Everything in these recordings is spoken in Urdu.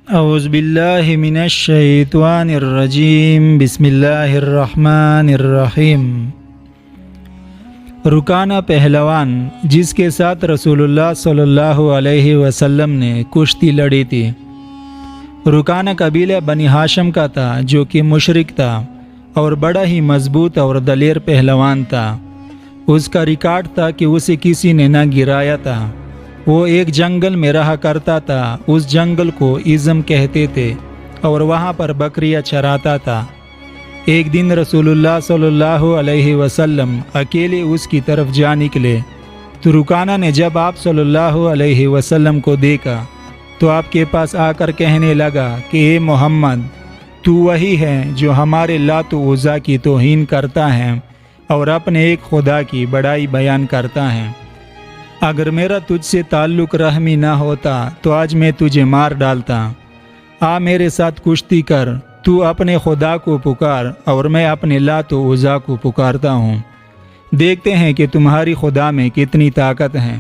اعوذ باللہ من الشیطان الرجیم بسم اللہ الرحمن الرحیم۔ رکانہ پہلوان جس کے ساتھ رسول اللہ صلی اللہ علیہ وسلم نے کشتی لڑی تھی۔ رکانہ قبیلہ بنی ہاشم کا تھا جو کہ مشرک تھا اور بڑا ہی مضبوط اور دلیر پہلوان تھا۔ اس کا ریکارڈ تھا کہ اسے کسی نے نہ گرایا تھا۔ وہ ایک جنگل میں رہا کرتا تھا، اس جنگل کو ایزم کہتے تھے اور وہاں پر بکریاں چراتا تھا۔ ایک دن رسول اللہ صلی اللہ علیہ وسلم اکیلے اس کی طرف جا نکلے تو رکانہ نے جب آپ صلی اللہ علیہ وسلم کو دیکھا تو آپ کے پاس آ کر کہنے لگا کہ اے محمد، تو وہی ہے جو ہمارے لات و عزیٰ کی توہین کرتا ہے اور اپنے ایک خدا کی بڑائی بیان کرتا ہے۔ اگر میرا تجھ سے تعلق رحمی نہ ہوتا تو آج میں تجھے مار ڈالتا۔ آ میرے ساتھ کشتی کر، تو اپنے خدا کو پکار اور میں اپنے لات و عزیٰ کو پکارتا ہوں، دیکھتے ہیں کہ تمہاری خدا میں کتنی طاقت ہے۔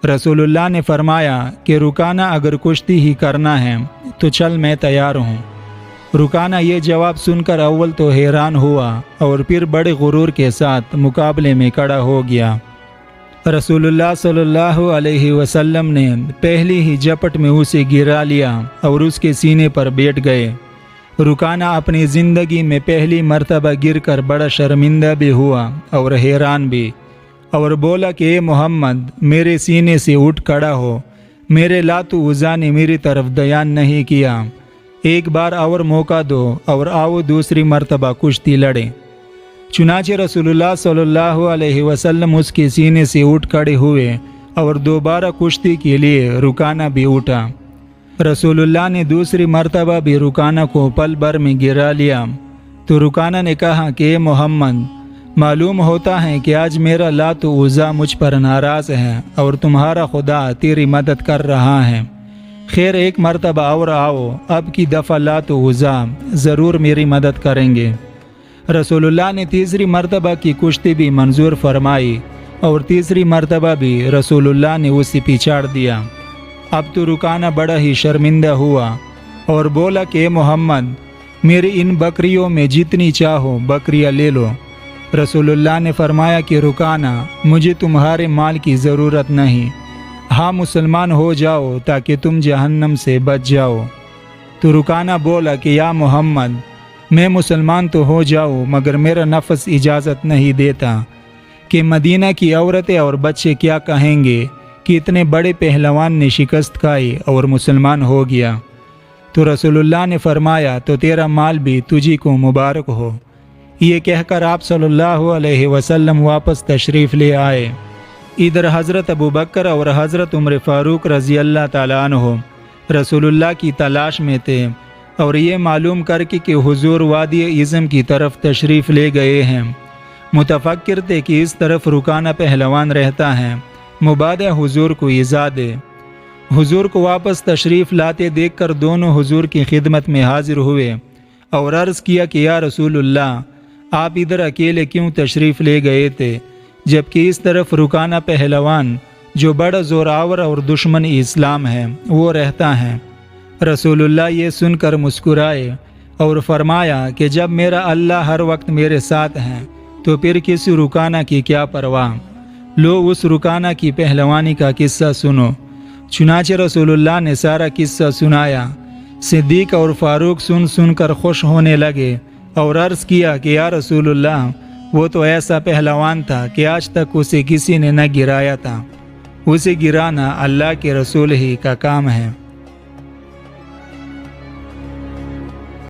رسول اللہ نے فرمایا کہ رکانہ اگر کشتی ہی کرنا ہے تو چل، میں تیار ہوں۔ رکانہ یہ جواب سن کر اول تو حیران ہوا اور پھر بڑے غرور کے ساتھ مقابلے میں کھڑا ہو گیا۔ رسول اللہ صلی اللہ علیہ وسلم نے پہلی ہی جپٹ میں اسے گرا لیا اور اس کے سینے پر بیٹھ گئے۔ رکانہ اپنی زندگی میں پہلی مرتبہ گر کر بڑا شرمندہ بھی ہوا اور حیران بھی، اور بولا کہ اے محمد، میرے سینے سے اٹھ کھڑا ہو، میرے لات و عزیٰ نے میری طرف دیان نہیں کیا، ایک بار اور موقع دو اور آؤ دوسری مرتبہ کشتی لڑیں۔ چنانچہ رسول اللہ صلی اللہ علیہ وسلم اس کے سینے سے اٹھ کھڑے ہوئے اور دوبارہ کشتی کے لیے رکانہ بھی اٹھا۔ رسول اللہ نے دوسری مرتبہ بھی رکانہ کو پل بھر میں گرا لیا تو رکانہ نے کہا کہ اے محمد، معلوم ہوتا ہے کہ آج میرا لات و عزیٰ مجھ پر ناراض ہے اور تمہارا خدا تیری مدد کر رہا ہے۔ خیر، ایک مرتبہ اور آؤ، اب کی دفعہ لات و عزیٰ ضرور میری مدد کریں گے۔ رسول اللہ نے تیسری مرتبہ کی کشتی بھی منظور فرمائی اور تیسری مرتبہ بھی رسول اللہ نے اسے پچاڑ دیا۔ اب تو رکانہ بڑا ہی شرمندہ ہوا اور بولا کہ اے محمد، میری ان بکریوں میں جتنی چاہو بکریاں لے لو۔ رسول اللہ نے فرمایا کہ رکانہ، مجھے تمہارے مال کی ضرورت نہیں، ہاں مسلمان ہو جاؤ تاکہ تم جہنم سے بچ جاؤ۔ تو رکانہ بولا کہ یا محمد، میں مسلمان تو ہو جاؤں مگر میرا نفس اجازت نہیں دیتا کہ مدینہ کی عورتیں اور بچے کیا کہیں گے کہ اتنے بڑے پہلوان نے شکست کھائی اور مسلمان ہو گیا۔ تو رسول اللہ نے فرمایا تو تیرا مال بھی تجھی کو مبارک ہو۔ یہ کہہ کر آپ صلی اللہ علیہ وسلم واپس تشریف لے آئے۔ ادھر حضرت ابوبکر اور حضرت عمر فاروق رضی اللہ تعالیٰ عنہ رسول اللہ کی تلاش میں تھے اور یہ معلوم کر کے کہ حضور وادی ایزم کی طرف تشریف لے گئے ہیں، متفکر تھے کہ اس طرف رکانہ پہلوان رہتا ہے، مبادہ حضور کو ایذا دے۔ حضور کو واپس تشریف لاتے دیکھ کر دونوں حضور کی خدمت میں حاضر ہوئے اور عرض کیا کہ یا رسول اللہ، آپ ادھر اکیلے کیوں تشریف لے گئے تھے جبکہ اس طرف رکانہ پہلوان جو بڑا زوراور اور دشمن اسلام ہے وہ رہتا ہے۔ رسول اللہ یہ سن کر مسکرائے اور فرمایا کہ جب میرا اللہ ہر وقت میرے ساتھ ہے تو پھر کسی رکانہ کی کیا پرواہ، لو اس رکانہ کی پہلوانی کا قصہ سنو۔ چنانچہ رسول اللہ نے سارا قصہ سنایا۔ صدیق اور فاروق سن کر خوش ہونے لگے اور عرض کیا کہ یا رسول اللہ، وہ تو ایسا پہلوان تھا کہ آج تک اسے کسی نے نہ گرایا تھا، اسے گرانا اللہ کے رسول ہی کا کام ہے۔